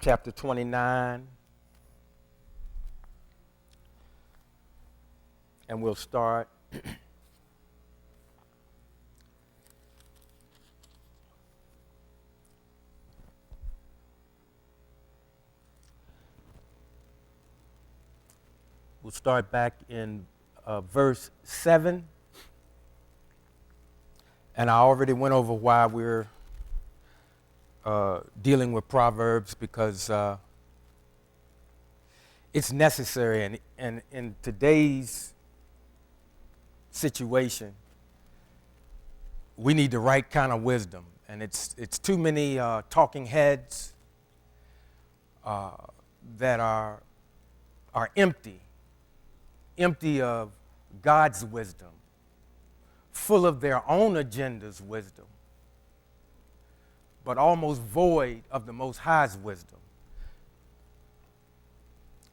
chapter 29, and we'll start back in verse 7. And I already went over why we're dealing with Proverbs, because it's necessary. And in today's situation, we need the right kind of wisdom. And it's too many talking heads that are empty of God's wisdom, full of their own agenda's wisdom, but almost void of the Most High's wisdom.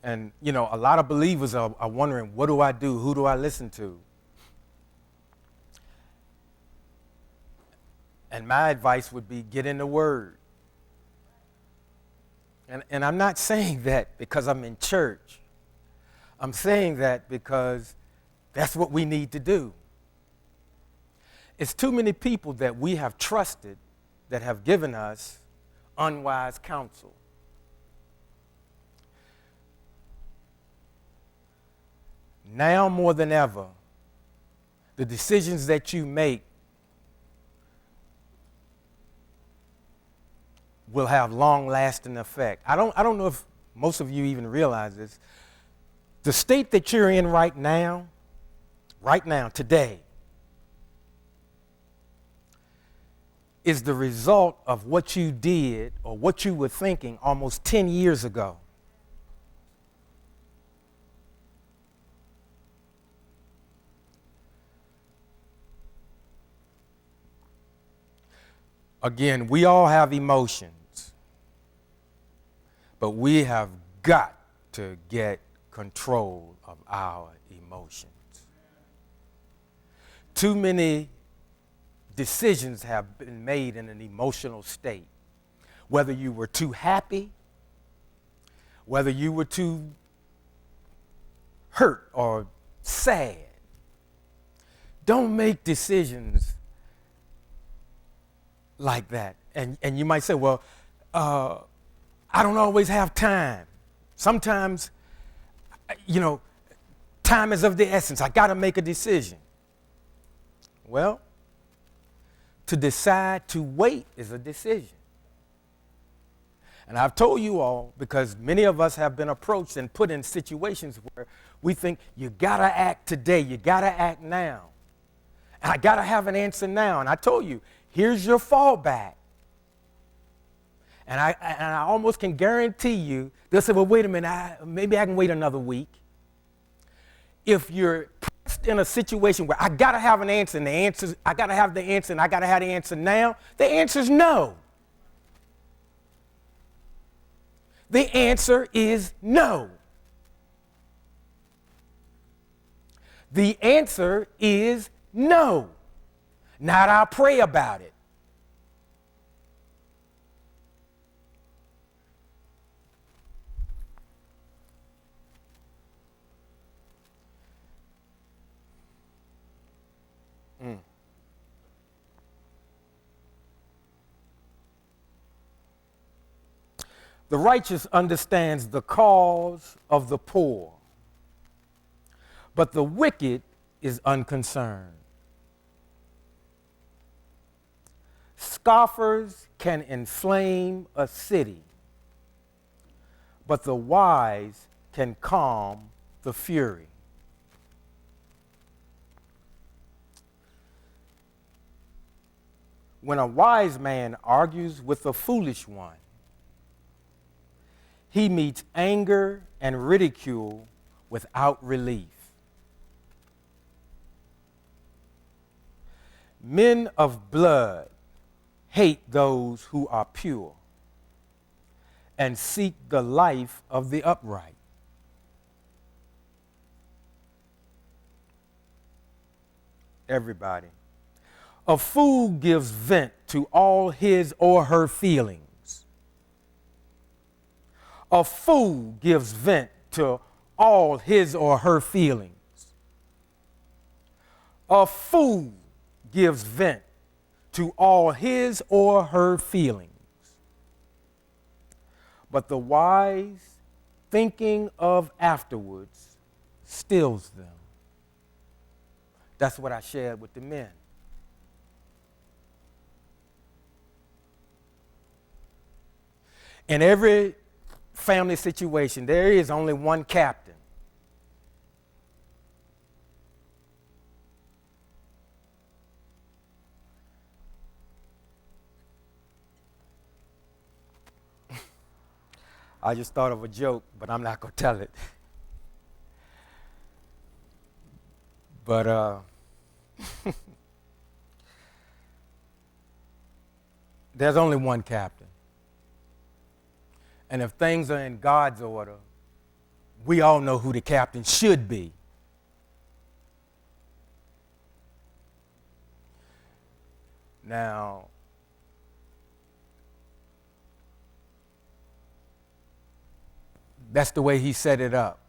And, you know, a lot of believers are wondering, what do I do? Who do I listen to? And my advice would be, get in the Word. And I'm not saying that because I'm in church. I'm saying that because that's what we need to do. It's too many people that we have trusted that have given us unwise counsel. Now more than ever, the decisions that you make will have long-lasting effect. I don't know if most of you even realize this. The state that you're in right now, today, is the result of what you did or what you were thinking almost 10 years ago. Again, we all have emotions, but we have got to get control of our emotions. Too many decisions have been made in an emotional state. Whether you were too happy, whether you were too hurt or sad. Don't make decisions like that. And you might say, well, I don't always have time. Sometimes, time is of the essence. I got to make a decision. Well, to decide to wait is a decision. And I've told you all, because many of us have been approached and put in situations where we think you got to act today, you got to act now. And I got to have an answer now. And I told you, here's your fallback. And I almost can guarantee you, they'll say, well, wait a minute, maybe I can wait another week. If you're pressed in a situation where I got to have an answer, and I got to have the answer, and I got to have the answer now, the answer is no. The answer is no. The answer is no. Not I'll pray about it. The righteous understands the cause of the poor, but the wicked is unconcerned. Scoffers can inflame a city, but the wise can calm the fury. When a wise man argues with a foolish one, he meets anger and ridicule without relief. Men of blood hate those who are pure and seek the life of the upright. Everybody. A fool gives vent to all his or her feelings, A fool gives vent to all his or her feelings. A fool gives vent to all his or her feelings. But the wise, thinking of afterwards, stills them. That's what I shared with the men. In every family situation, there is only one captain. I just thought of a joke, but I'm not going to tell it. But there's only one captain. And if things are in God's order, we all know who the captain should be. Now, that's the way he set it up.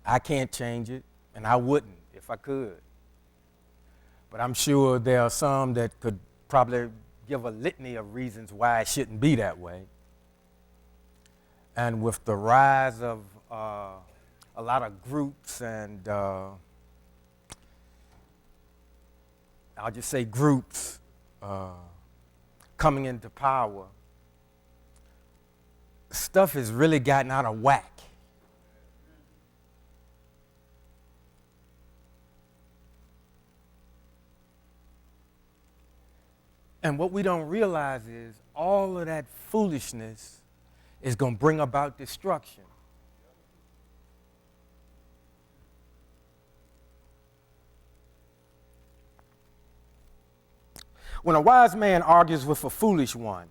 I can't change it, and I wouldn't if I could. But I'm sure there are some that could probably give a litany of reasons why it shouldn't be that way. And with the rise of a lot of groups and I'll just say groups coming into power, stuff has really gotten out of whack. And what we don't realize is all of that foolishness is going to bring about destruction. When a wise man argues with a foolish one,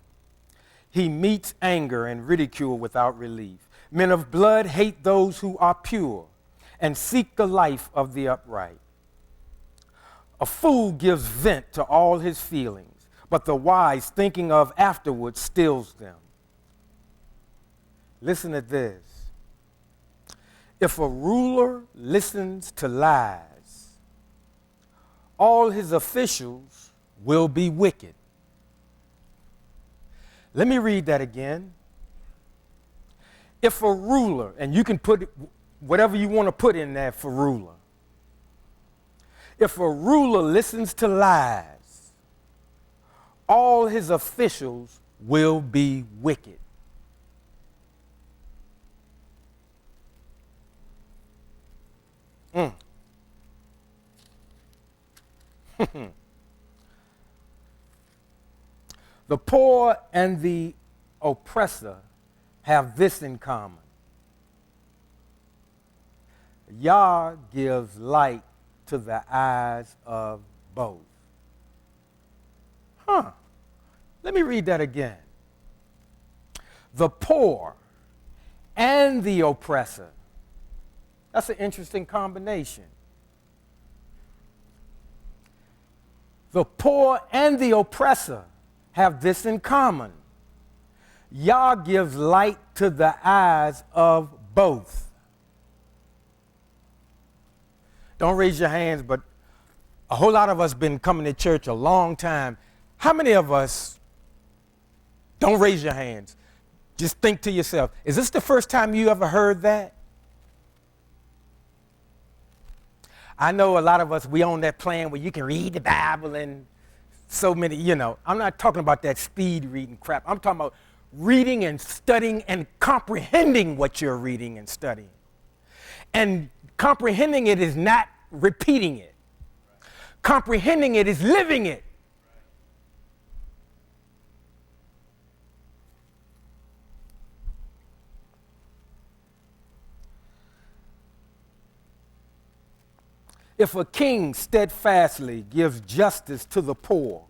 he meets anger and ridicule without relief. Men of blood hate those who are pure and seek the life of the upright. A fool gives vent to all his feelings, but the wise, thinking of afterwards, stills them. Listen to this. If a ruler listens to lies, all his officials will be wicked. Let me read that again. If a ruler, and you can put whatever you want to put in there for ruler. If a ruler listens to lies, all his officials will be wicked. The poor and the oppressor have this in common. Yah gives light to the eyes of both. Let me read that again. The poor and the oppressor. That's an interesting combination. The poor and the oppressor have this in common. Yah gives light to the eyes of both. Don't raise your hands, but a whole lot of us been coming to church a long time. How many of us, don't raise your hands, just think to yourself, is this the first time you ever heard that? I know a lot of us, we own that plan where you can read the Bible and so many, I'm not talking about that speed reading crap. I'm talking about reading and studying and comprehending what you're reading and studying. And comprehending it is not repeating it. Comprehending it is living it. If a king steadfastly gives justice to the poor,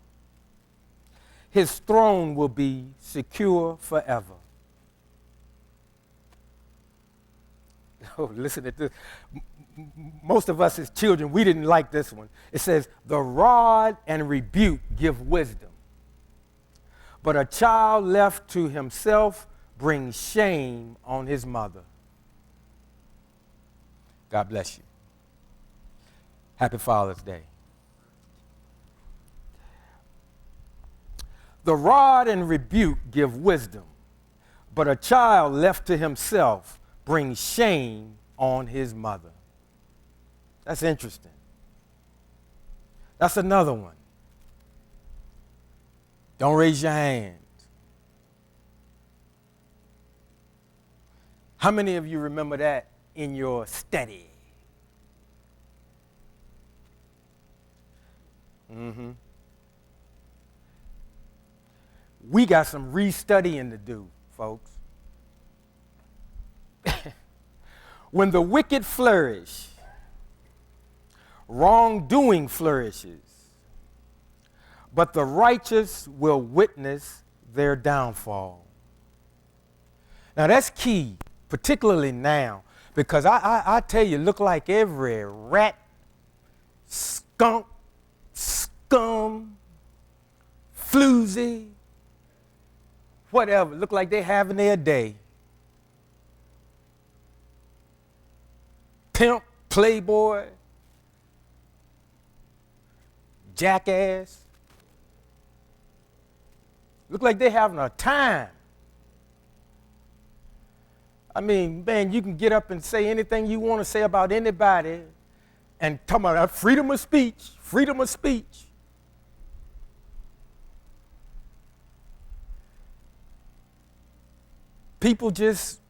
his throne will be secure forever. Oh, listen to this. Most of us as children, we didn't like this one. It says, the rod and rebuke give wisdom, but a child left to himself brings shame on his mother. God bless you. Happy Father's Day. The rod and rebuke give wisdom, but a child left to himself brings shame on his mother. That's interesting. That's another one. Don't raise your hands. How many of you remember that in your study? Mm-hmm. We got some restudying to do, folks. When the wicked flourish, wrongdoing flourishes, but the righteous will witness their downfall. Now that's key, particularly now, because I tell you, look like every rat, skunk, scum, floozy, whatever, look like they're having their day. Pimp, playboy, jackass. Look like they're having a time. I mean, man, you can get up and say anything you want to say about anybody and talk about freedom of speech, freedom of speech. People just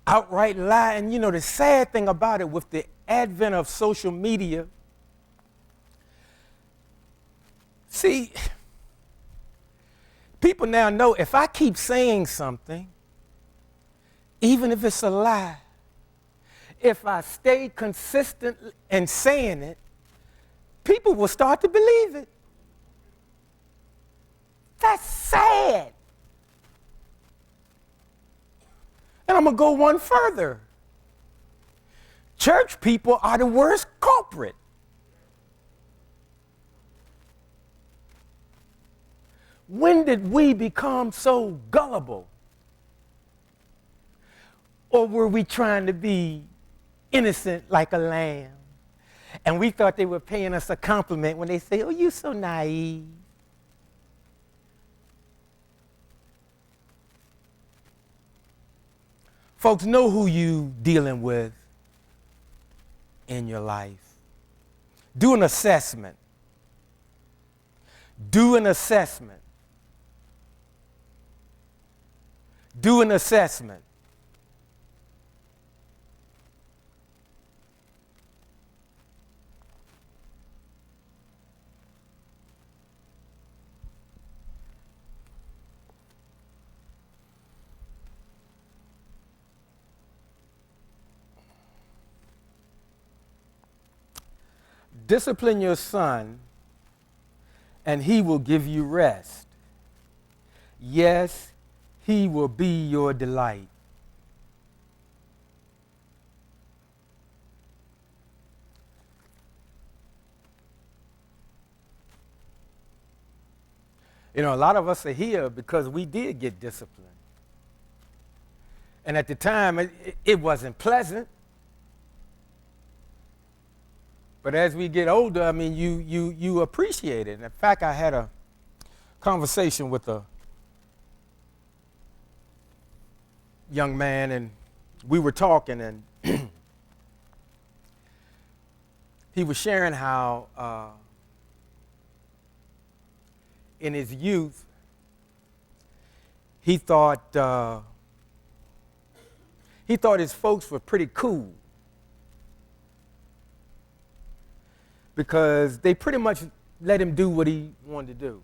outright lie. And you know, the sad thing about it, with the advent of social media, see, people now know if I keep saying something, even if it's a lie, if I stay consistent in saying it, people will start to believe it. That's sad. And I'm going to go one further. Church people are the worst culprit. When did we become so gullible? Or were we trying to be innocent like a lamb? And we thought they were paying us a compliment when they say, "Oh, you're so naive." Folks, know who you dealing with in your life. Do an assessment. Do an assessment. Do an assessment. Discipline your son, and he will give you rest. Yes, he will be your delight. You know, a lot of us are here because we did get disciplined. And at the time, it wasn't pleasant. But as we get older, I mean, you appreciate it. And in fact, I had a conversation with a young man, and we were talking, and he was sharing how in his youth, he thought his folks were pretty cool, because they pretty much let him do what he wanted to do.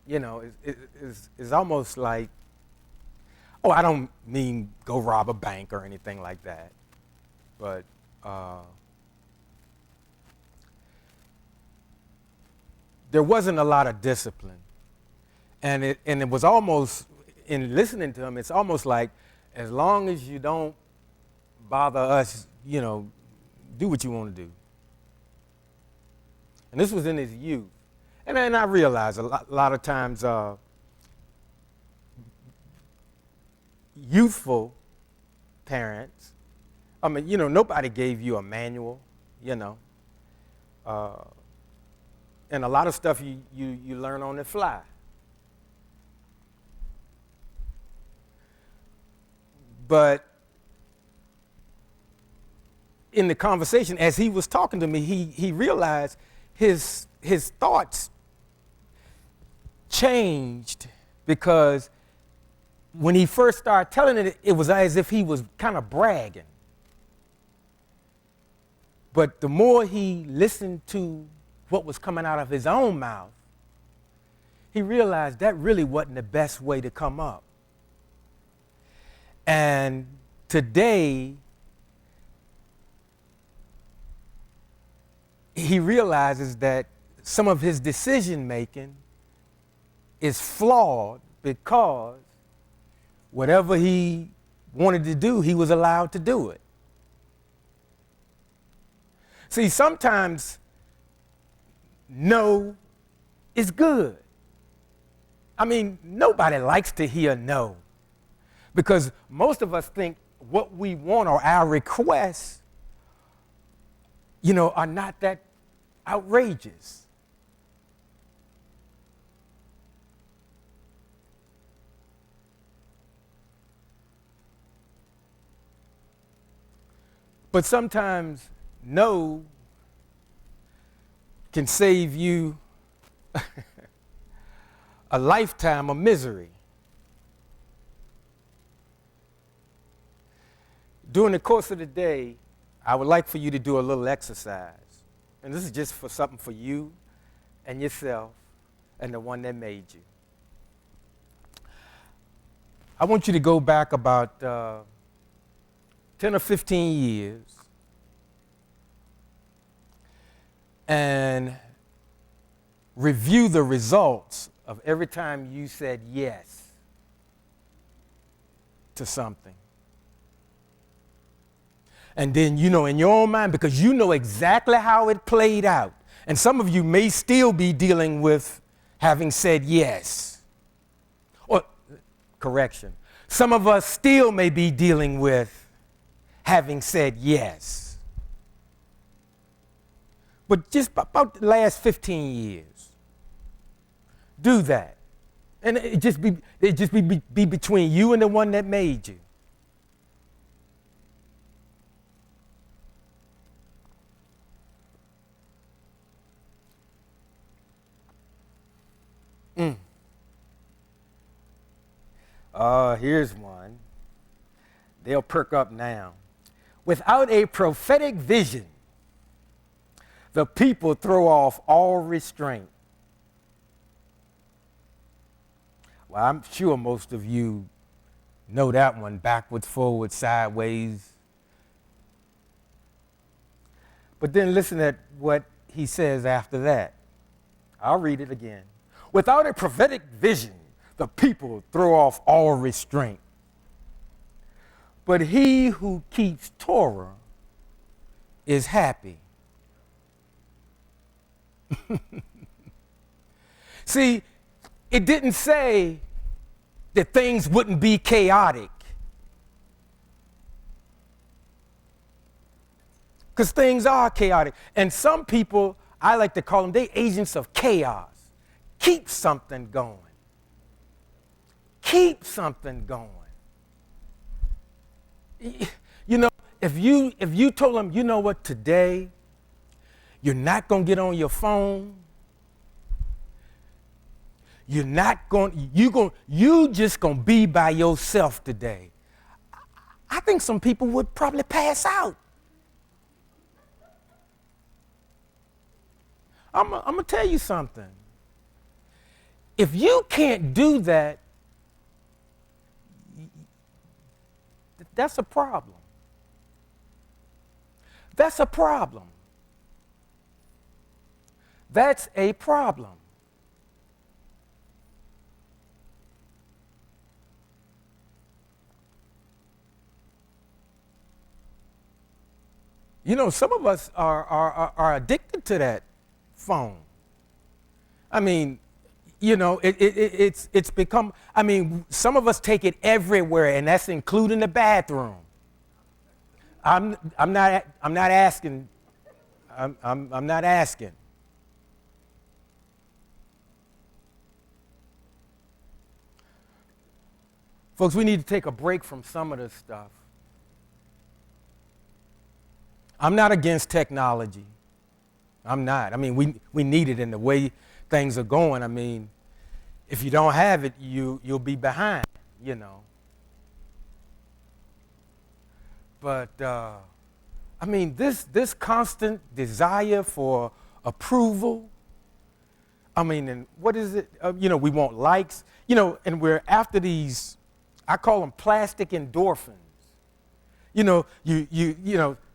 You know, it's almost like, oh, I don't mean go rob a bank or anything like that, but there wasn't a lot of discipline. And it was almost, in listening to him, it's almost like, as long as you don't bother us, you know, do what you want to do. And this was in his youth. And then I realized a lot of times youthful parents, I mean, nobody gave you a manual, you know. Uh, and a lot of stuff you learn on the fly. But in the conversation, as he was talking to me, he realized his thoughts changed, because when he first started telling it, it was as if he was kind of bragging. But the more he listened to what was coming out of his own mouth, he realized that really wasn't the best way to come up. And today, he realizes that some of his decision making is flawed, because whatever he wanted to do, he was allowed to do it. See, sometimes no is good. I mean, nobody likes to hear no, because most of us think what we want or our requests, are not that outrageous. But sometimes no can save you a lifetime of misery. During the course of the day, I would like for you to do a little exercise. And this is just for something for you and yourself and the one that made you. I want you to go back about 10 or 15 years and review the results of every time you said yes to something. And then, in your own mind, because you know exactly how it played out. And some of you may still be dealing with having said yes. Or, correction, some of us still may be dealing with having said yes. But just about the last 15 years, do that. And it just be between you and the one that made you. Here's one. They'll perk up now. Without a prophetic vision, the people throw off all restraint. Well, I'm sure most of you know that one, backwards, forward, sideways. But then listen at what he says after that. I'll read it again. Without a prophetic vision, the people throw off all restraint. But he who keeps Torah is happy. See, it didn't say that things wouldn't be chaotic. Because things are chaotic. And some people, I like to call them, they agents of chaos. Keep something going. Keep something going. If you told them, you know what, today, you're not going to get on your phone. You're not going, you just going to be by yourself today. I think some people would probably pass out. I'm going to tell you something. If you can't do that, that's a problem. That's a problem. That's a problem. Some of us are addicted to that phone. I mean, it's become, I mean, some of us take it everywhere, and that's including the bathroom. I'm not asking. I'm not asking. Folks, we need to take a break from some of this stuff. I'm not against technology. I'm not. I mean, we need it in the way things are going. I mean, if you don't have it, you'll be behind, But, I mean, this constant desire for approval, I mean, and what is it? We want likes, and we're after these, I call them plastic endorphins.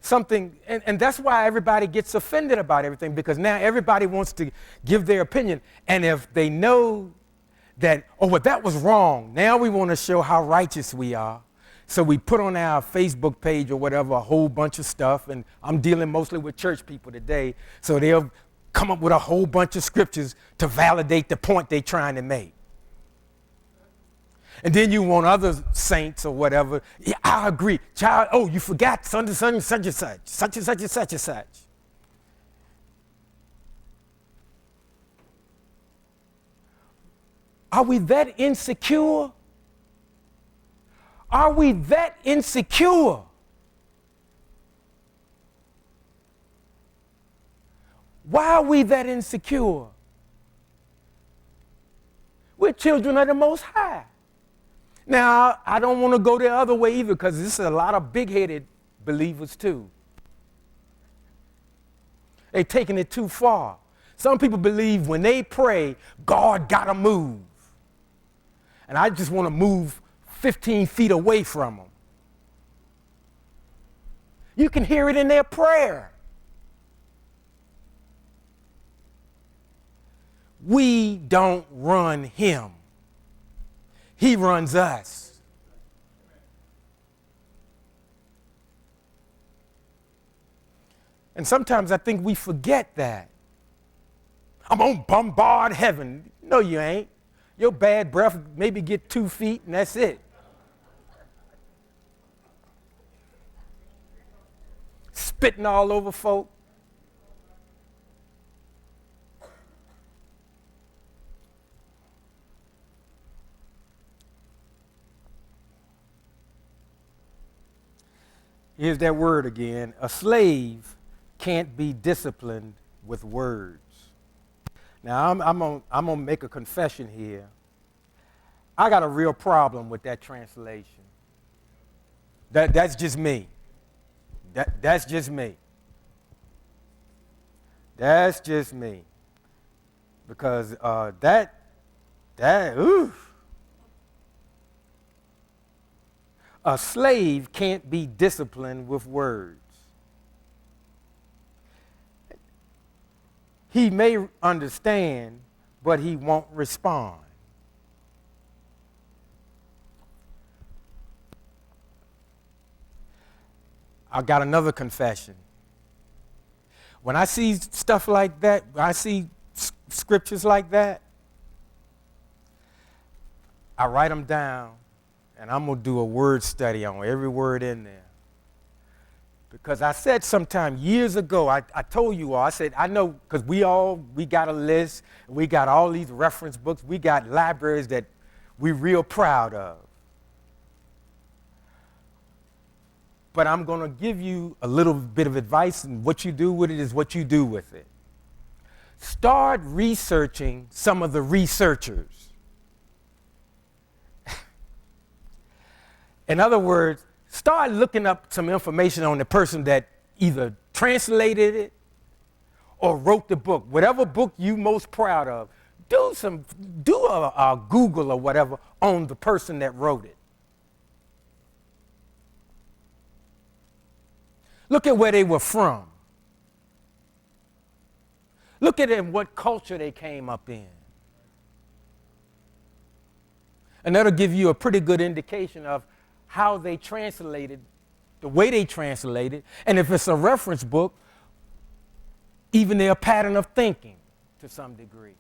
Something, and that's why everybody gets offended about everything, because now everybody wants to give their opinion. And if they know that, that was wrong, now we want to show how righteous we are. So we put on our Facebook page or whatever a whole bunch of stuff, and I'm dealing mostly with church people today, so they'll come up with a whole bunch of scriptures to validate the point they're trying to make. And then you want other saints or whatever. Yeah, I agree. Child, you forgot such and such and such and such, such and such and such and such. Are we that insecure? Are we that insecure? Why are we that insecure? We're children of the Most High. Now, I don't want to go the other way either, because this is a lot of big-headed believers too. They're taking it too far. Some people believe when they pray, God got to move. And I just want to move 15 feet away from them. You can hear it in their prayer. We don't run him. He runs us. And sometimes I think we forget that. I'm going to bombard heaven. No, you ain't. Your bad breath maybe get 2 feet and that's it. Spitting all over folk. Here's that word again. A slave can't be disciplined with words. Now, I'm gonna make a confession here. I got a real problem with that translation. That's just me. That's just me. That's just me. Because a slave can't be disciplined with words. He may understand, but he won't respond. I got another confession. When I see stuff like that, when I see scriptures like that, I write them down, and I'm going to do a word study on every word in there. Because I said sometime years ago, I told you all, I said, I know, because we got a list, we got all these reference books, we got libraries that we're real proud of. But I'm going to give you a little bit of advice, and what you do with it is what you do with it. Start researching some of the researchers. In other words, start looking up some information on the person that either translated it or wrote the book. Whatever book you most proud of, do a Google or whatever on the person that wrote it. Look at where they were from. Look at in what culture they came up in. And that'll give you a pretty good indication of how they translated, the way they translated, and if it's a reference book, even their pattern of thinking to some degree.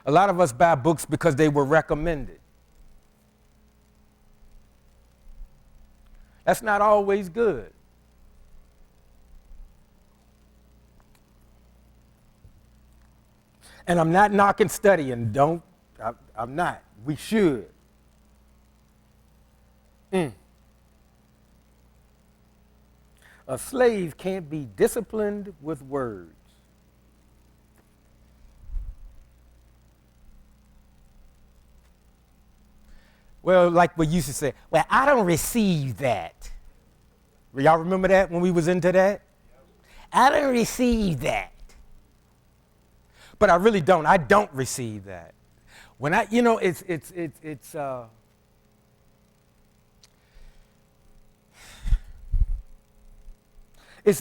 A lot of us buy books because they were recommended. That's not always good. And I'm not knocking studying. I'm not. We should. A slave can't be disciplined with words. Well, like we used to say, well, I don't receive that. Y'all remember that when we was into that? I don't receive that. But I really don't. I don't receive that. When I, it's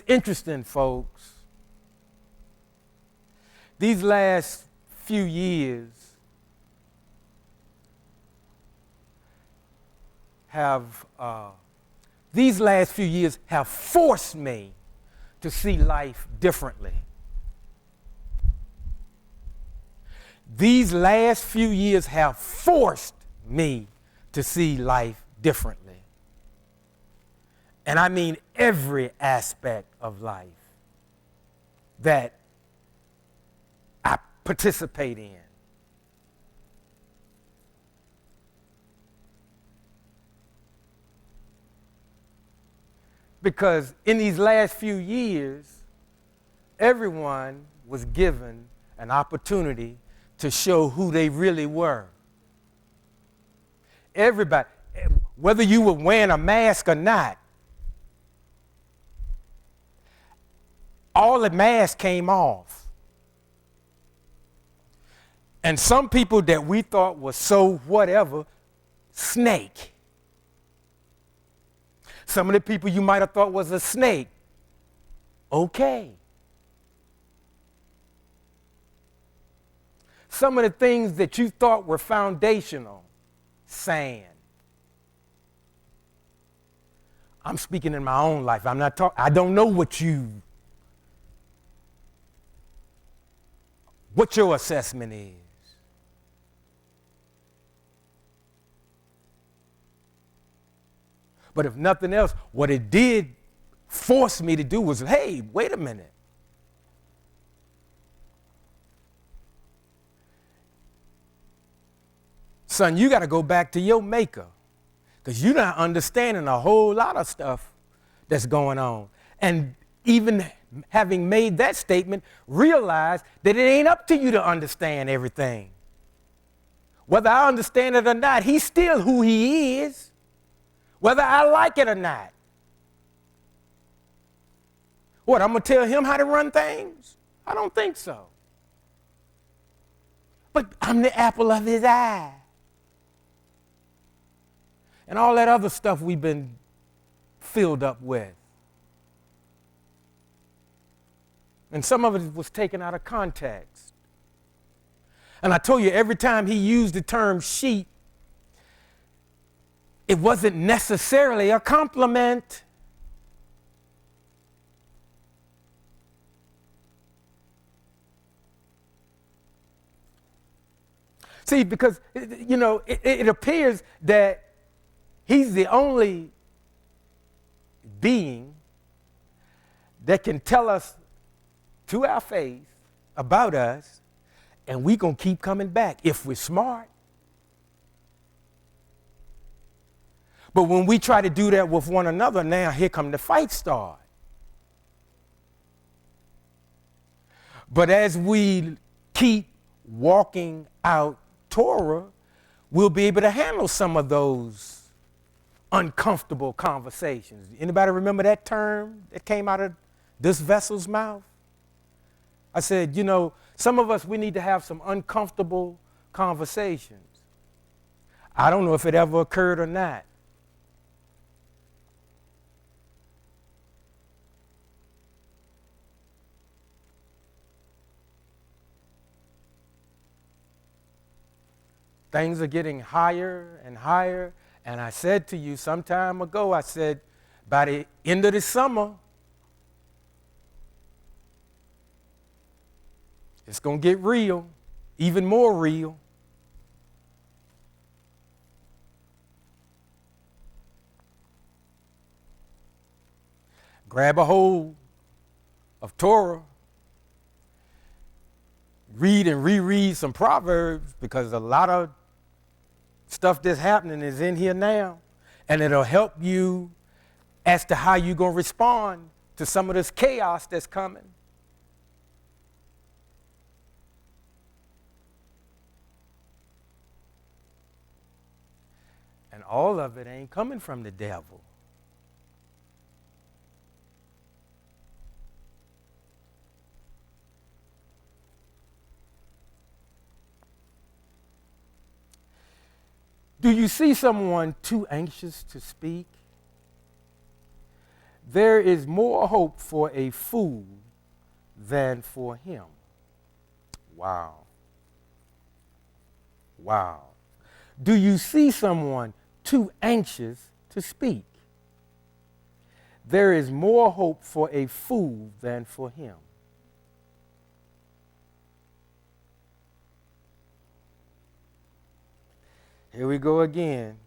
interesting, folks. These last few years have forced me to see life differently. These last few years have forced me to see life differently. And I mean every aspect of life that I participate in. Because in these last few years, everyone was given an opportunity to show who they really were. Everybody, whether you were wearing a mask or not, all the masks came off. And some people that we thought was so whatever, snake. Some of the people you might have thought was a snake, okay. Some of the things that you thought were foundational, sand. I'm speaking in my own life. I'm not talking, I don't know what your assessment is. But if nothing else, what it did force me to do was, hey, wait a minute. Son, you got to go back to your maker because you're not understanding a whole lot of stuff that's going on. And even having made that statement, realize that it ain't up to you to understand everything. Whether I understand it or not, he's still who he is, whether I like it or not. What, I'm going to tell him how to run things? I don't think so. But I'm the apple of his eye. And all that other stuff we've been filled up with. And some of it was taken out of context. And I told you, every time he used the term sheep, it wasn't necessarily a compliment. See, because, it appears that he's the only being that can tell us to our face about us, and we're going to keep coming back if we're smart. But when we try to do that with one another, now here come the fight start. But as we keep walking out Torah, we'll be able to handle some of those uncomfortable conversations. Anybody remember that term that came out of this vessel's mouth? I said, some of us, we need to have some uncomfortable conversations. I don't know if it ever occurred or not. Things are getting higher and higher. And I said to you some time ago, I said, by the end of the summer, it's going to get real. even more real. Grab a hold of Torah, read and reread some Proverbs, because a lot of stuff that's happening is in here now, and it'll help you as to how you're going to respond to some of this chaos that's coming. And all of it ain't coming from the devil. Do you see someone too anxious to speak? There is more hope for a fool than for him. Wow. Wow. Do you see someone too anxious to speak? There is more hope for a fool than for him. Here we go again.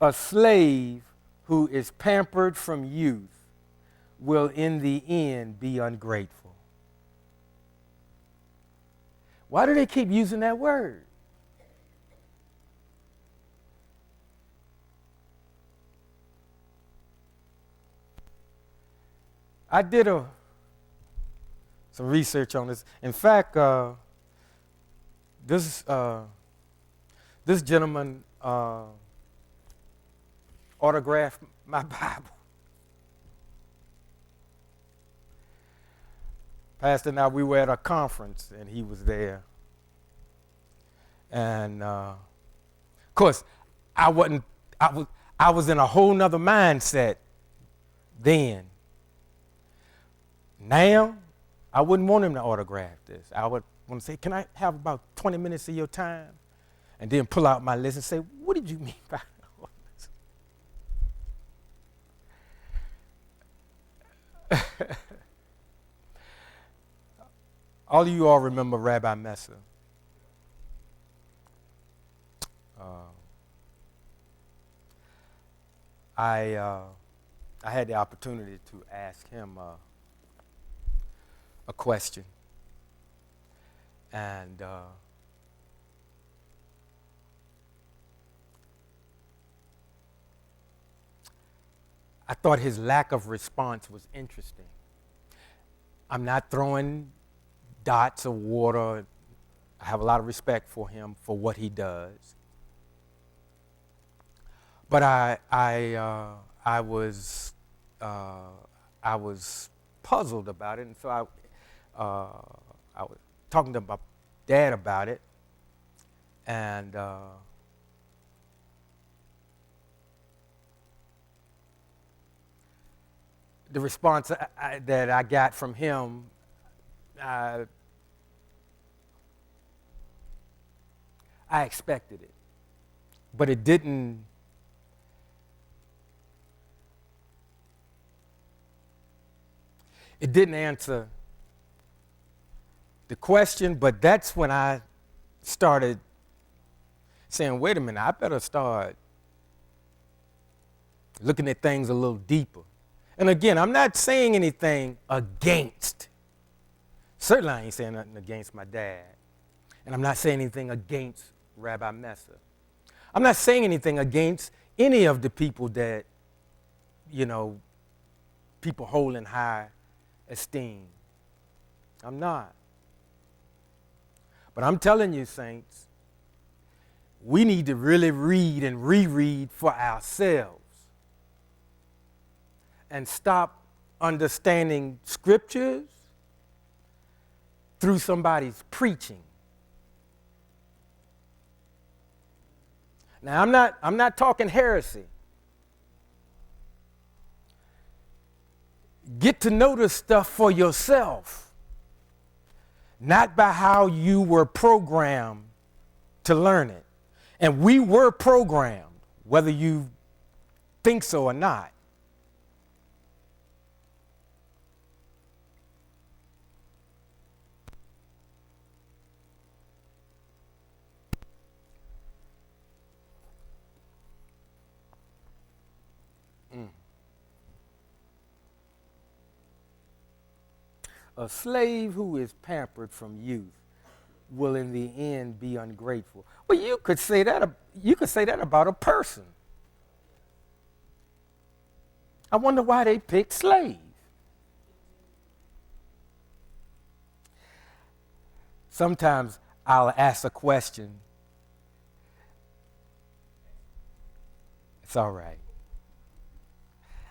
A slave who is pampered from youth will in the end be ungrateful. Why do they keep using that word? I did some research on this. In fact, this gentleman autographed my Bible. Pastor and I, we were at a conference, and he was there. And of course, I was in a whole nother mindset then. Now, I wouldn't want him to autograph this. I would want to say, can I have about 20 minutes of your time? And then pull out my list and say, what did you mean by all this? All of you all remember Rabbi Messer. I had the opportunity to ask him a question. And I thought his lack of response was interesting. I'm not throwing dots of water. I have a lot of respect for him for what he does. But I was puzzled about it, and so I was talking to my dad about it, and the response that I got from him, I expected it, but it didn't answer the question. But that's when I started saying, wait a minute, I better start looking at things a little deeper. And again, I'm not saying anything against. Certainly I ain't saying nothing against my dad. And I'm not saying anything against Rabbi Messer. I'm not saying anything against any of the people that, people hold in high esteem. I'm not. But I'm telling you, saints, we need to really read and reread for ourselves and stop understanding scriptures through somebody's preaching. Now, I'm not talking heresy. Get to know this stuff for yourself, not by how you were programmed to learn it. And we were programmed, whether you think so or not. A slave who is pampered from youth will in the end be ungrateful. Well, you could say that about a person. I wonder why they picked slave. Sometimes I'll ask a question. It's all right.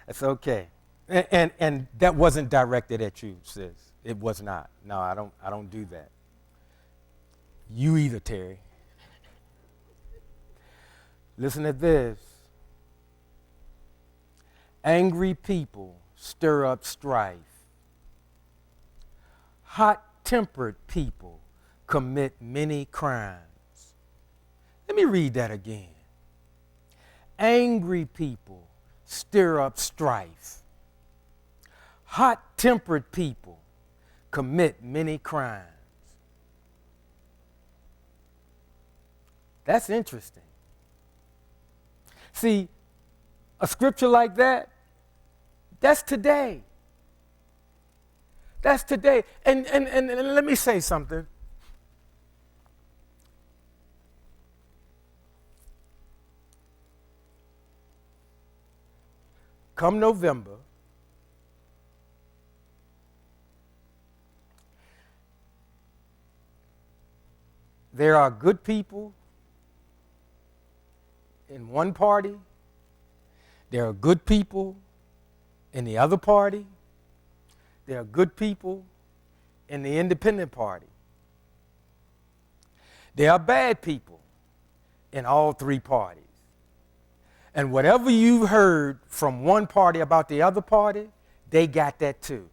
It's okay. And that wasn't directed at you, sis. It was not. No, I don't do that. You either, Terry. Listen to this. Angry people stir up strife. Hot-tempered people commit many crimes. Let me read that again. Angry people stir up strife. Hot-tempered people commit many crimes. That's interesting. See, a scripture like that, that's today. That's today. And let me say something. Come November, there are good people in one party. There are good people in the other party. There are good people in the independent party. There are bad people in all three parties. And whatever you heard from one party about the other party, they got that too.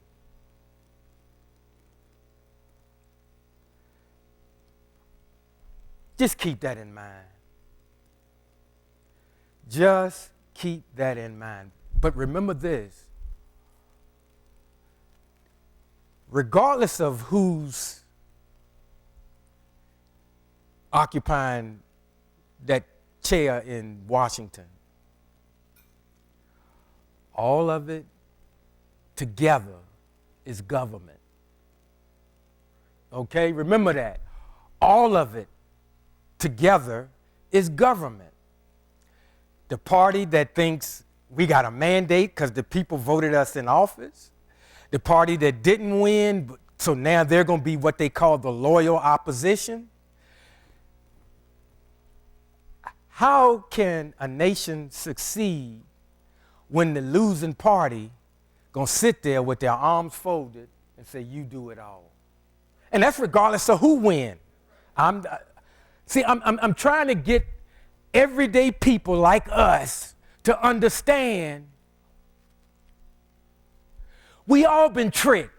Just keep that in mind. Just keep that in mind. But remember this. Regardless of who's occupying that chair in Washington, all of it together is government. Okay? Remember that. All of it together is government. The party that thinks we got a mandate because the people voted us in office. The party that didn't win, so now they're going to be what they call the loyal opposition. How can a nation succeed when the losing party going to sit there with their arms folded and say, you do it all? And that's regardless of who wins. I'm trying to get everyday people like us to understand we all been tricked.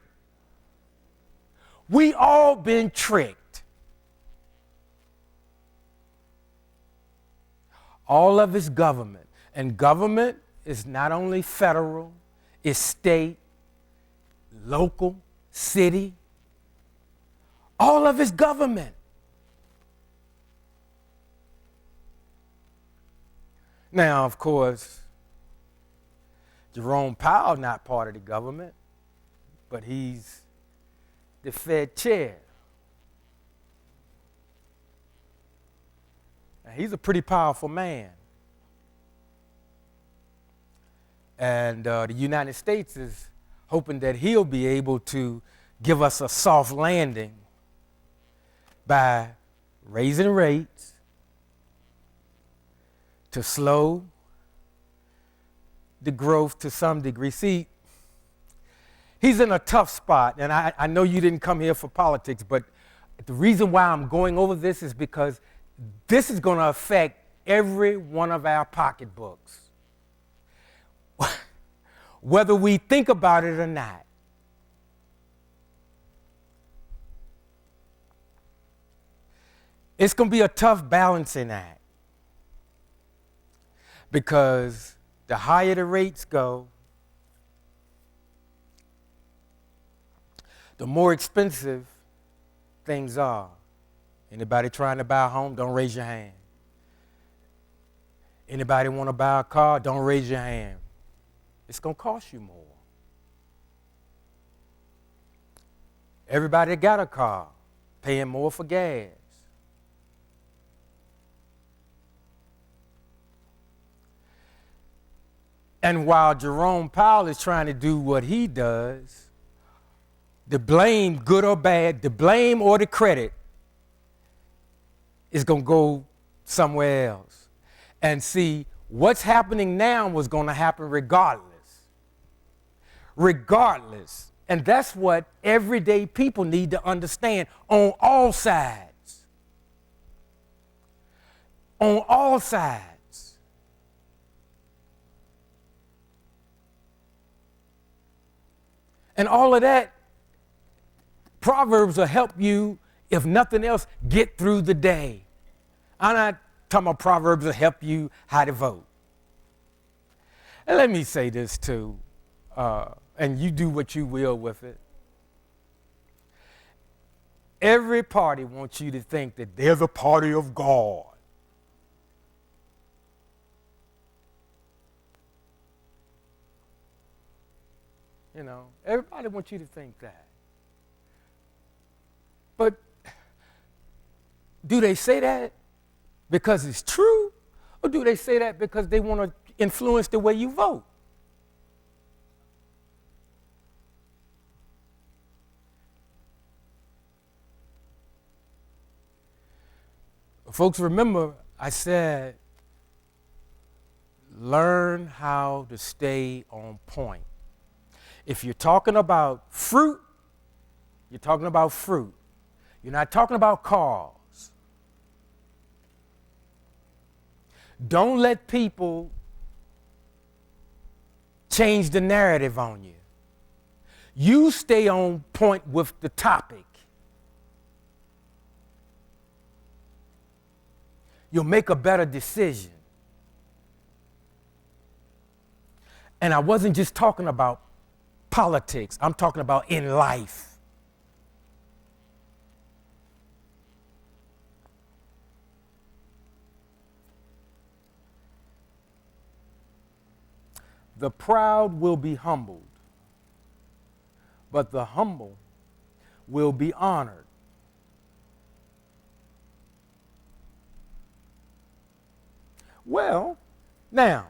We all been tricked. All of it's government. And government is not only federal, it's state, local, city. All of it's government. Now, of course, Jerome Powell not part of the government, but he's the Fed chair. Now, he's a pretty powerful man. And the United States is hoping that he'll be able to give us a soft landing by raising rates to slow the growth to some degree. See, he's in a tough spot, and I know you didn't come here for politics, but the reason why I'm going over this is because this is going to affect every one of our pocketbooks, whether we think about it or not. It's going to be a tough balancing act because the higher the rates go, the more expensive things are. Anybody trying to buy a home, don't raise your hand. Anybody want to buy a car, don't raise your hand. It's going to cost you more. Everybody got a car, paying more for gas. And while Jerome Powell is trying to do what he does, the blame, good or bad, the blame or the credit is going to go somewhere else. And see, what's happening now was going to happen regardless. Regardless. And that's what everyday people need to understand on all sides. On all sides. And all of that, Proverbs will help you, if nothing else, get through the day. I'm not talking about Proverbs will help you how to vote. And let me say this too, and you do what you will with it. Every party wants you to think that they're the party of God. You know, everybody wants you to think that. But do they say that because it's true? Or do they say that because they want to influence the way you vote? Folks, remember I said, learn how to stay on point. If you're talking about fruit, you're talking about fruit. You're not talking about cars. Don't let people change the narrative on you. You stay on point with the topic. You'll make a better decision. And I wasn't just talking about politics. I'm talking about in life. The proud will be humbled, but the humble will be honored. Well, now,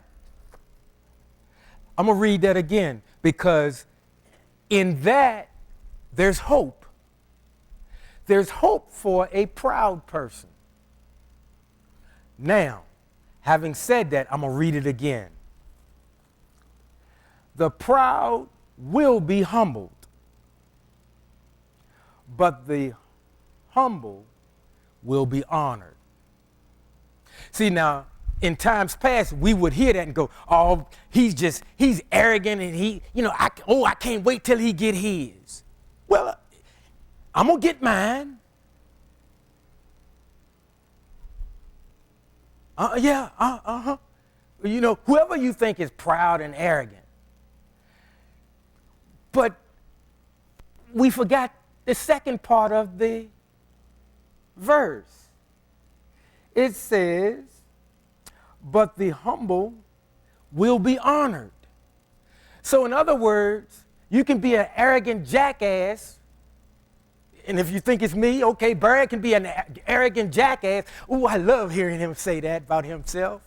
I'm going to read that again because in that, there's hope. There's hope for a proud person. Now, having said that, I'm going to read it again. The proud will be humbled, but the humble will be honored. See, now, in times past, we would hear that and go, oh, he's arrogant and I can't wait till he get his. Well, I'm going to get mine. Whoever you think is proud and arrogant. But we forgot the second part of the verse. It says, but the humble will be honored. So in other words, you can be an arrogant jackass, and if you think it's me, okay, Barry can be an arrogant jackass. Ooh, I love hearing him say that about himself.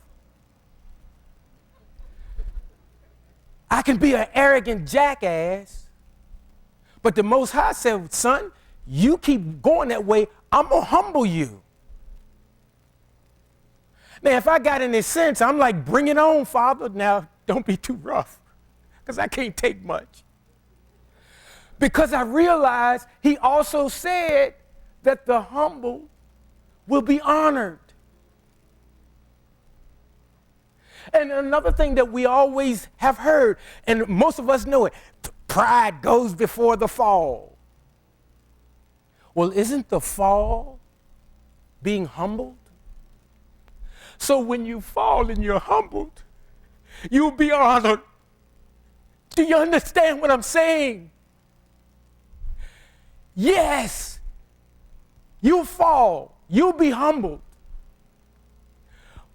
I can be an arrogant jackass, but the Most High said, son, you keep going that way, I'm going to humble you. Now, if I got any sense, I'm like, bring it on, Father. Now, don't be too rough, because I can't take much. Because I realized he also said that the humble will be honored. And another thing that we always have heard, and most of us know it, pride goes before the fall. Well, isn't the fall being humbled? So when you fall and you're humbled, you'll be honored. Do you understand what I'm saying? Yes, you'll fall, you'll be humbled.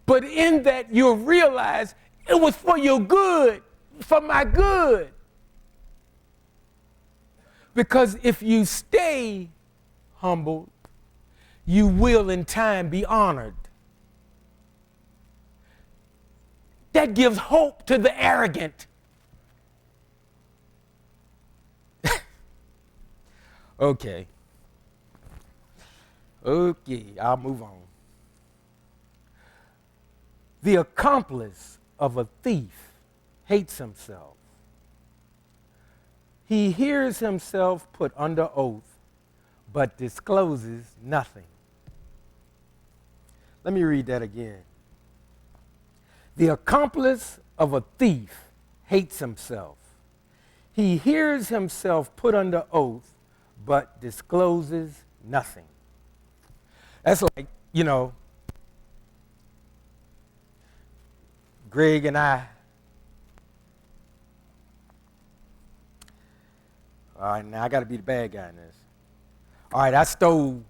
But in that, you'll realize it was for your good, for my good. Because if you stay humbled, you will in time be honored. That gives hope to the arrogant. Okay. Okay, I'll move on. The accomplice of a thief hates himself. He hears himself put under oath, but discloses nothing. Let me read that again. The accomplice of a thief hates himself. He hears himself put under oath, but discloses nothing. That's like, Greg and I. All right, now I got to be the bad guy in this. All right, I stole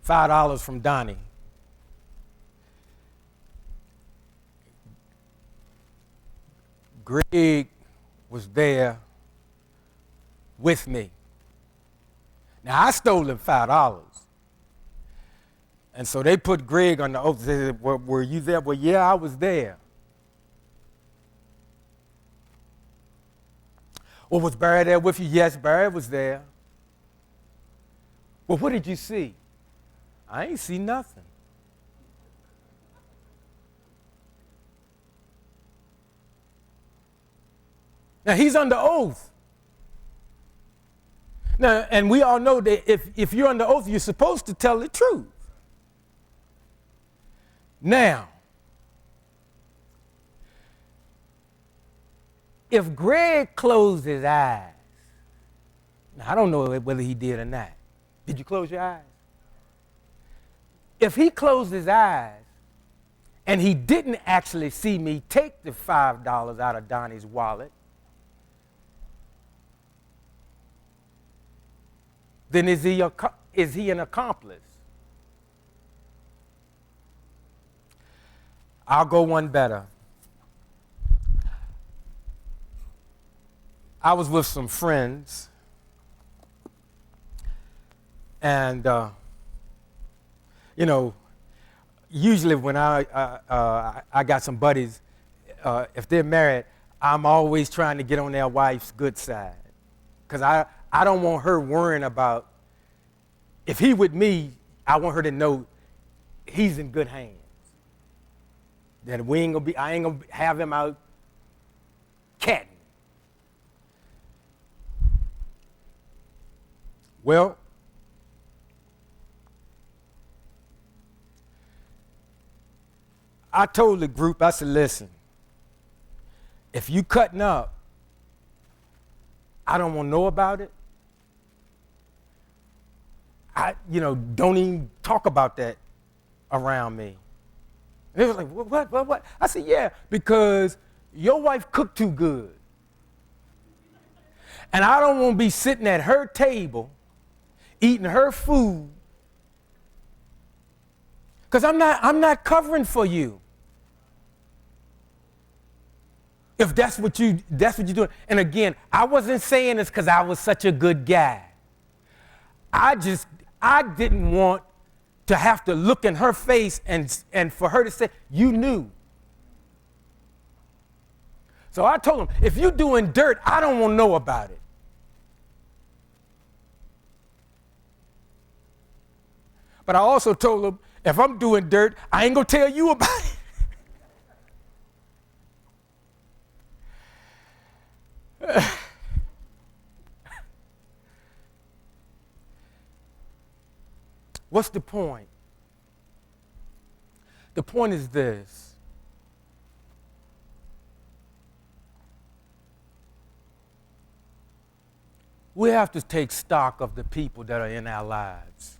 $5 from Donnie. Greg was there with me. Now, I stole him $5. And so they put Greg on the oath. They said, were you there? Well, yeah, I was there. Well, was Barry there with you? Yes, Barry was there. Well, what did you see? I ain't see nothing. Now, he's under oath. Now, and we all know that if you're under oath, you're supposed to tell the truth. Now, if Greg closed his eyes, now I don't know whether he did or not. Did you close your eyes? If he closed his eyes and he didn't actually see me take the $5 out of Donnie's wallet, then is he an accomplice? I'll go one better. I was with some friends, and usually when I got some buddies, if they're married, I'm always trying to get on their wife's good side, because I don't want her worrying about, if he with me, I want her to know he's in good hands. That I ain't gonna have him out catting. Well, I told the group, I said, listen, if you cutting up, I don't want to know about it. Don't even talk about that around me. And they was like, what? I said, yeah, because your wife cooked too good. And I don't want to be sitting at her table, eating her food, because I'm not covering for you. If that's what you're doing. And again, I wasn't saying this because I was such a good guy. I didn't want to have to look in her face and for her to say, you knew. So I told him, if you're doing dirt, I don't want to know about it. But I also told him, if I'm doing dirt, I ain't going to tell you about it. What's the point? The point is this. We have to take stock of the people that are in our lives.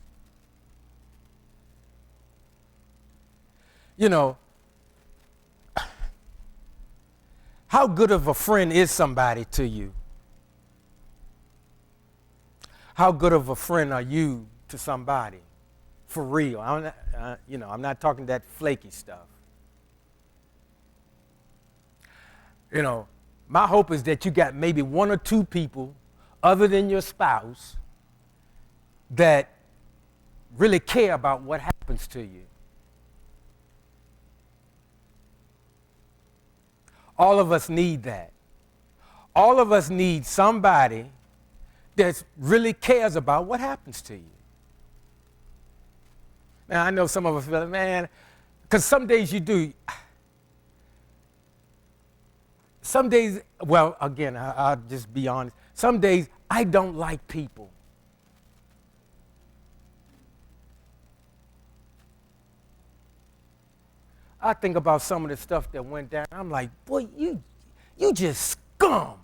How good of a friend is somebody to you? How good of a friend are you to somebody? For real. I'm not talking that flaky stuff. My hope is that you got maybe one or two people other than your spouse that really care about what happens to you. All of us need that. All of us need somebody that really cares about what happens to you. Now, I know some of us feel, man, because some days you do. Some days, well, again, I'll just be honest. Some days I don't like people. I think about some of the stuff that went down. I'm like, boy, you just scum.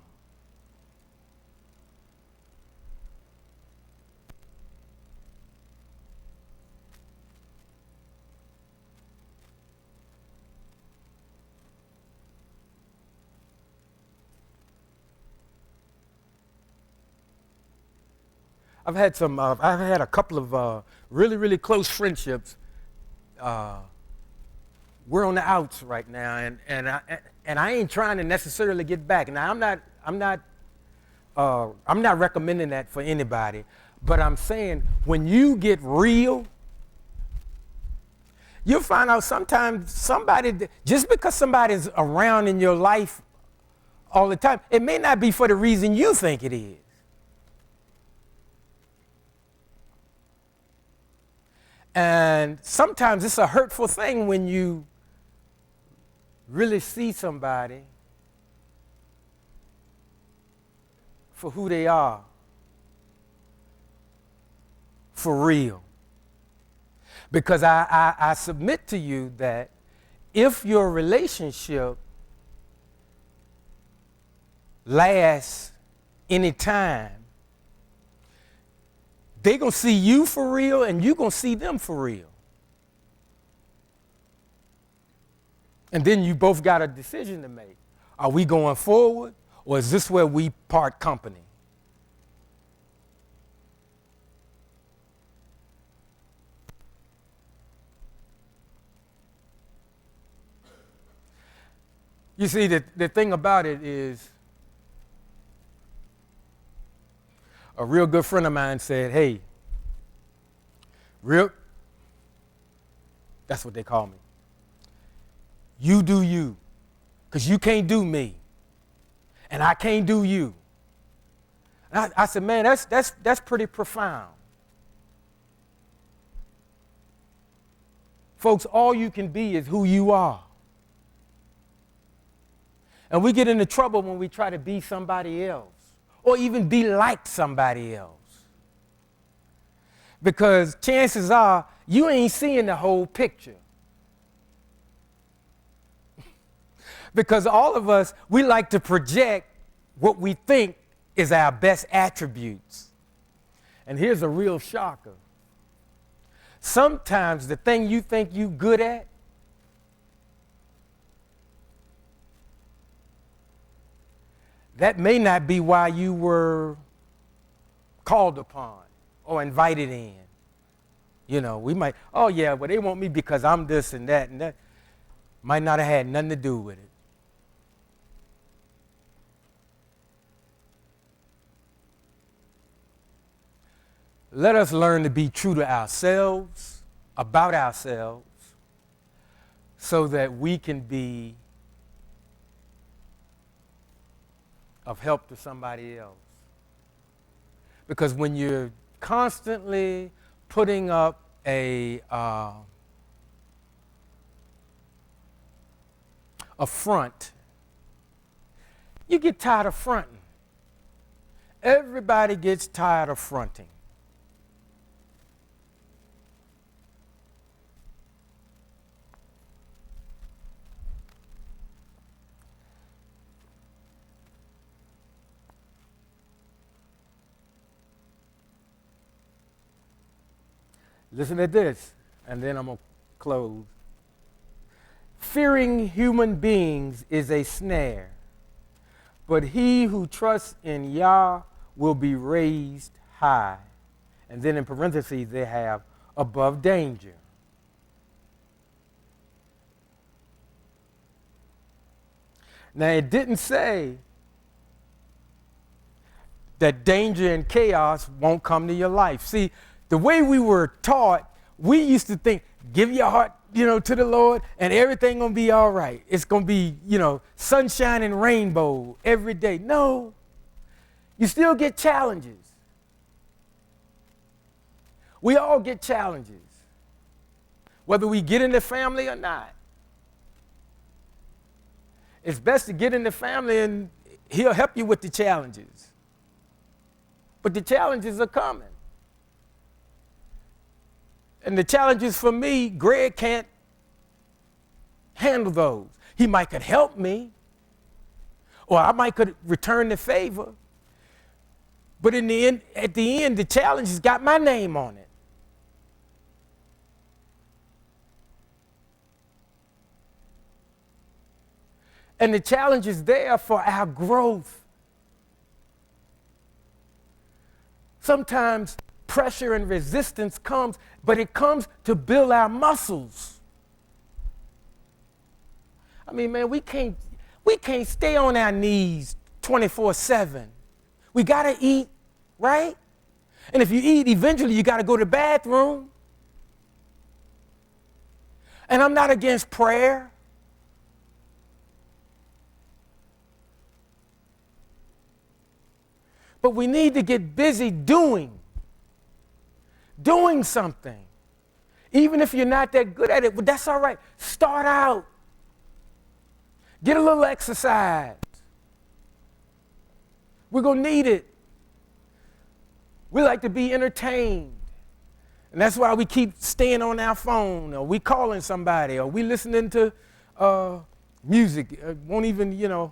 I've had a couple of really, really close friendships. We're on the outs right now, and I ain't trying to necessarily get back. Now, I'm not recommending that for anybody, but I'm saying when you get real, you'll find out sometimes just because somebody's around in your life all the time, it may not be for the reason you think it is. And sometimes it's a hurtful thing when you really see somebody for who they are, for real. Because I submit to you that if your relationship lasts any time, they're going to see you for real, and you're going to see them for real. And then you both got a decision to make. Are we going forward, or is this where we part company? You see, the thing about it is, a real good friend of mine said, hey, that's what they call me. You do you, because you can't do me, and I can't do you. And I said, man, that's pretty profound. Folks, all you can be is who you are. And we get into trouble when we try to be somebody else, or even be like somebody else. Because chances are you ain't seeing the whole picture. Because all of us, we like to project what we think is our best attributes. And here's a real shocker. Sometimes the thing you think you good at, that may not be why you were called upon or invited in. You know, we might, oh yeah, well they want me because I'm this and that. Might not have had nothing to do with it. Let us learn to be true to ourselves, about ourselves, so that we can be of help to somebody else. Because when you're constantly putting up a front, you get tired of fronting. Everybody gets tired of fronting. Listen to this, and then I'm going to close. Fearing human beings is a snare, but he who trusts in Yah will be raised high. And then in parentheses, they have above danger. Now, it didn't say that danger and chaos won't come to your life. See, the way we were taught, we used to think, give your heart, to the Lord, and everything gonna be all right. It's gonna be, sunshine and rainbow every day. No, you still get challenges. We all get challenges, whether we get in the family or not. It's best to get in the family and he'll help you with the challenges. But the challenges are coming. And the challenges for me, Greg can't handle those. He might could help me, or I might could return the favor. But at the end, the challenge has got my name on it. And the challenge is there for our growth. Sometimes pressure and resistance comes, but it comes to build our muscles. I mean, man, we can't stay on our knees 24/7. We gotta eat, right? And if you eat, eventually you gotta go to the bathroom. And I'm not against prayer. But we need to get busy doing something. Even if you're not that good at it, but that's all right. Start out. Get a little exercise. We're going to need it. We like to be entertained. And that's why we keep staying on our phone, or we calling somebody, or we listening to music. Won't even,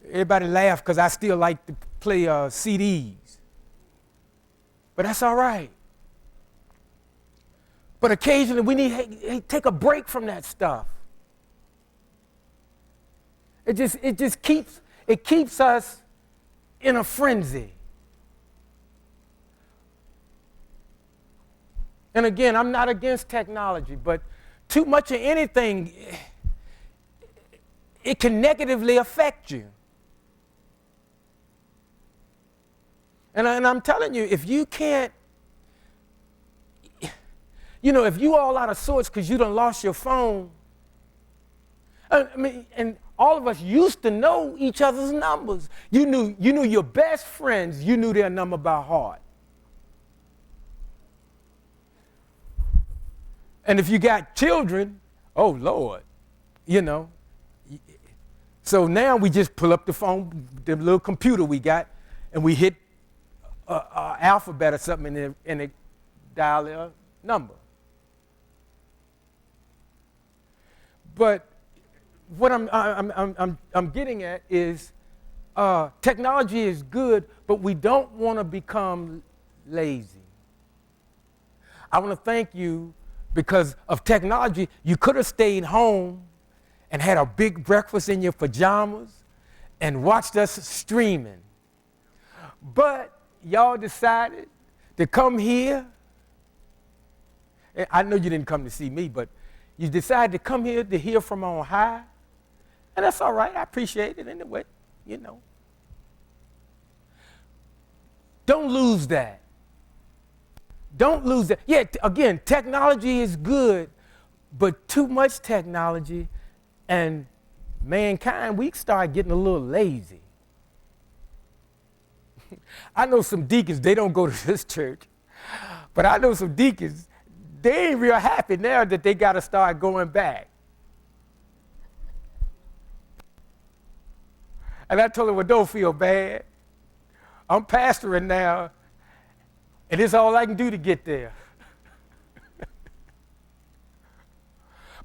everybody laugh because I still like to play CDs. But that's all right. But occasionally we need take a break from that stuff. It just keeps us in a frenzy. And again, I'm not against technology, but too much of anything, it can negatively affect you. And I'm telling you, if you can't, if you all out of sorts because you done lost your phone, and all of us used to know each other's numbers. You knew your best friends, you knew their number by heart. And if you got children, oh Lord, So now we just pull up the phone, the little computer we got, and we hit alphabet or something, and it dial a number. But what I'm getting at is technology is good, but we don't want to become lazy. I want to thank you because of technology. You could have stayed home and had a big breakfast in your pajamas and watched us streaming. But y'all decided to come here. I know you didn't come to see me, but you decided to come here to hear from on high. And that's all right. I appreciate it anyway, Don't lose that. Don't lose that. Yeah, again, technology is good, but too much technology and mankind, we start getting a little lazy. I know some deacons, they don't go to this church, but I know some deacons, they ain't real happy now that they got to start going back. And I told them, well, don't feel bad. I'm pastoring now, and it's all I can do to get there.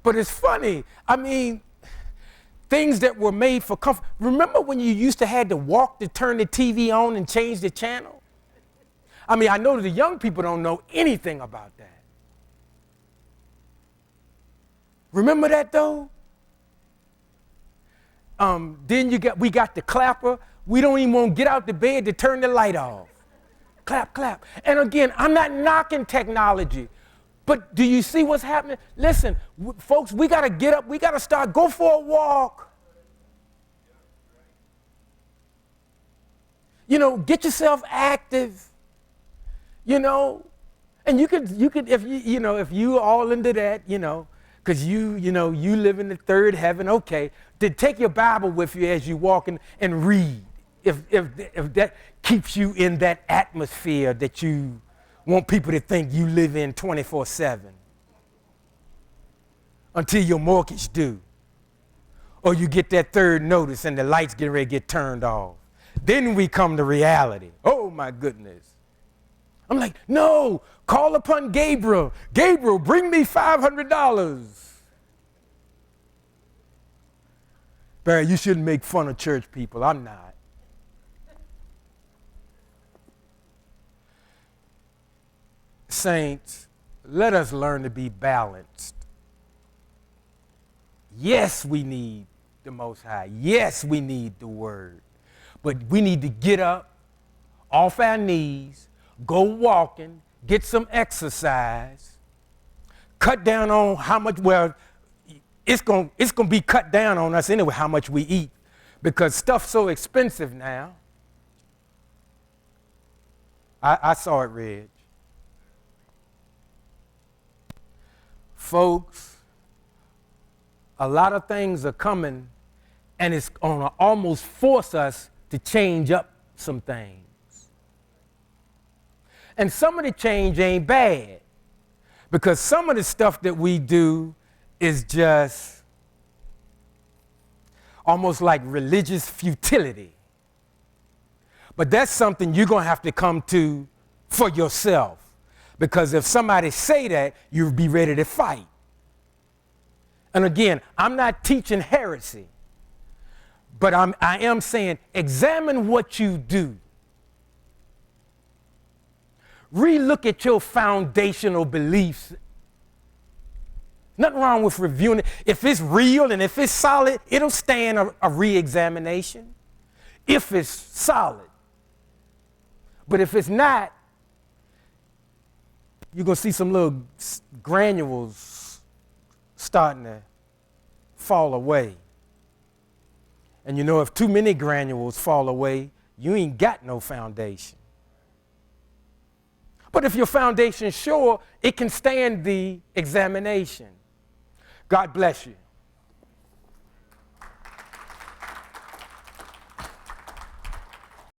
But it's funny. I mean, things that were made for comfort. Remember when you used to have to walk to turn the TV on and change the channel? I mean, I know the young people don't know anything about that. Remember that though? Then we got the clapper. We don't even want to get out the bed to turn the light off. Clap, clap. And again, I'm not knocking technology, but do you see what's happening? Listen, folks, we got to get up. We got to go for a walk. Get yourself active, and you could if you all into that, because you live in the third heaven, okay, then take your Bible with you as you walk and read. If that keeps you in that atmosphere that you want people to think you live in 24/7 until your mortgage due, or you get that third notice and the lights get ready to get turned off. Then we come to reality. Oh my goodness. I'm like, no, call upon Gabriel. Gabriel, bring me $500. Barry, you shouldn't make fun of church people. I'm not. Saints, let us learn to be balanced. Yes, we need the Most High. Yes, we need the Word. But we need to get up off our knees, go walking, get some exercise, cut down on how much, it's going to be cut down on us anyway, how much we eat, because stuff's so expensive now. I saw it, Reg. Folks, a lot of things are coming, and it's going to almost force us to change up some things. And some of the change ain't bad, because some of the stuff that we do is just almost like religious futility. But that's something you're going to have to come to for yourself, because if somebody say that, you'll be ready to fight. And again, I'm not teaching heresy, but I am saying examine what you do. Relook at your foundational beliefs. Nothing wrong with reviewing it. If it's real and if it's solid, it'll stand a re-examination. If it's solid. But if it's not, you're going to see some little granules starting to fall away. And if too many granules fall away, you ain't got no foundation. But if your foundation's sure, it can stand the examination. God bless you.